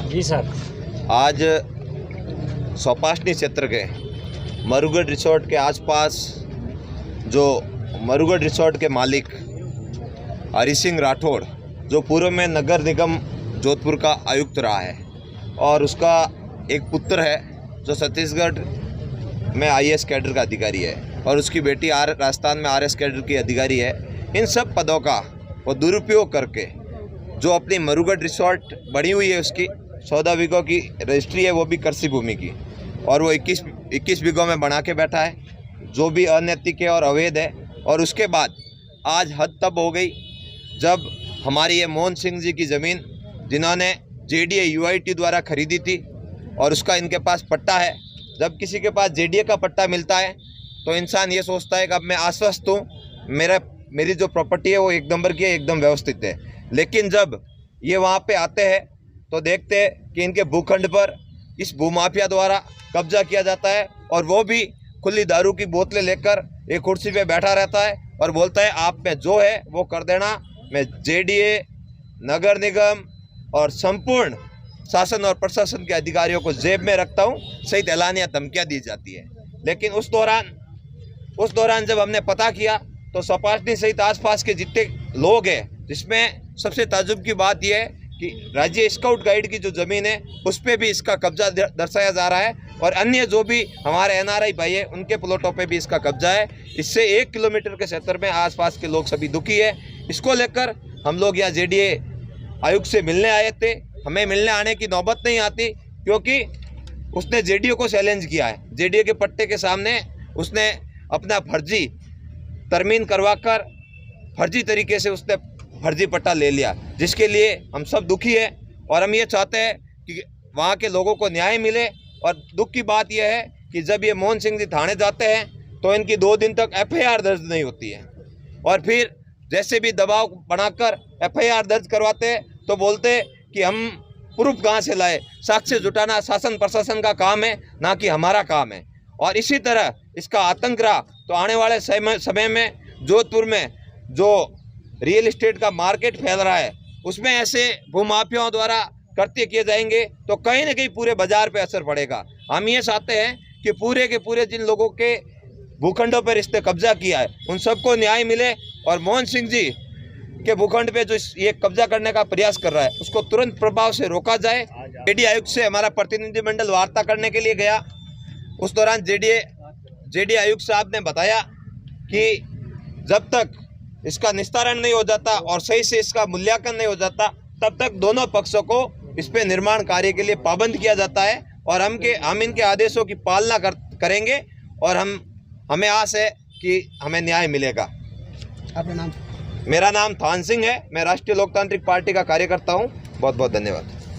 जी sir. आज सोपासनी क्षेत्र के मरुगढ़ रिसोर्ट के आसपास जो मरुगढ़ रिसोर्ट के मालिक हरि सिंह राठौड़, जो पूर्व में नगर निगम जोधपुर का आयुक्त रहा है, और उसका एक पुत्र है जो छत्तीसगढ़ में IAS कैडर का अधिकारी है, और उसकी बेटी राजस्थान में RS कैडर की अधिकारी है। इन सब पदों का वो दुरुपयोग करके जो अपनी मरुगढ़ रिसोर्ट बनी हुई है, उसकी 14 बीघों की रजिस्ट्री है, वो भी कृषि भूमि की, और वो 21 बीघों में बना के बैठा है, जो भी अनैतिक है और अवैध है। और उसके बाद आज हद तब हो गई जब हमारी ये मोहन सिंह जी की ज़मीन, जिन्होंने JDA UIT द्वारा खरीदी थी, और उसका इनके पास पट्टा है। जब किसी के पास JDA का पट्टा मिलता है तो इंसान ये सोचता है कि अब मैं आश्वस्त हूँ, मेरी जो प्रॉपर्टी है वो एक नंबर की है, एकदम व्यवस्थित है। लेकिन जब ये वहाँ पे आते हैं तो देखते हैं कि इनके भूखंड पर इस भूमाफिया द्वारा कब्जा किया जाता है, और वो भी खुली दारू की बोतलें लेकर एक कुर्सी पे बैठा रहता है और बोलता है आप में जो है वो कर देना, मैं JDA, नगर निगम और संपूर्ण शासन और प्रशासन के अधिकारियों को जेब में रखता हूँ सहित एलानिया धमकियाँ दी जाती है। लेकिन उस दौरान जब हमने पता किया तो सोपासनी सहित आसपास के जितने लोग हैं, जिसमें सबसे ताज्जुब की बात यह है कि राज्य स्काउट गाइड की जो ज़मीन है उस पर भी इसका कब्जा दर्शाया जा रहा है, और अन्य जो भी हमारे NRI भाई है उनके प्लॉटों पे भी इसका कब्जा है। इससे 1 किलोमीटर के क्षेत्र में आसपास के लोग सभी दुखी है। इसको लेकर हम लोग यहाँ JDA आयुक्त से मिलने आए थे। हमें मिलने आने की नौबत नहीं आती, क्योंकि उसने JDA को चैलेंज किया है। JDA के पट्टे के सामने उसने अपना फर्जी तरमीन करवाकर फर्जी तरीके से उसने फर्जी पट्टा ले लिया, जिसके लिए हम सब दुखी है। और हम ये चाहते हैं कि वहाँ के लोगों को न्याय मिले। और दुख की बात यह है कि जब ये मोहन सिंह जी थाने जाते हैं तो इनकी 2 दिन तक FIR दर्ज नहीं होती है, और फिर जैसे भी दबाव बनाकर FIR दर्ज करवाते हैं तो बोलते कि हम प्रूफ कहाँ से लाए। साक्ष्य जुटाना शासन प्रशासन का काम है, ना कि हमारा काम है। और इसी तरह इसका आतंक रहा तो आने वाले समय में जोधपुर में जो रियल इस्टेट का मार्केट फैल रहा है उसमें ऐसे भूमाफियाओं द्वारा कृत्य किए जाएंगे तो कहीं ना कहीं पूरे बाजार पे असर पड़ेगा। हम ये चाहते हैं कि पूरे के पूरे जिन लोगों के भूखंडों पर इसने कब्जा किया है उन सबको न्याय मिले, और मोहन सिंह जी के भूखंड पे जो ये कब्जा करने का प्रयास कर रहा है उसको तुरंत प्रभाव से रोका जाए। JDA आयुक्त से हमारा प्रतिनिधिमंडल वार्ता करने के लिए गया। उस दौरान JDA आयुक्त साहब ने बताया कि जब तक इसका निस्तारण नहीं हो जाता और सही से इसका मूल्यांकन नहीं हो जाता तब तक दोनों पक्षों को इस पे निर्माण कार्य के लिए पाबंद किया जाता है, और हम इनके आदेशों की पालना करेंगे, और हमें आस है कि हमें न्याय मिलेगा। आपका नाम? मेरा नाम थान सिंह है, मैं राष्ट्रीय लोकतांत्रिक पार्टी का कार्यकर्ता हूँ। बहुत बहुत धन्यवाद।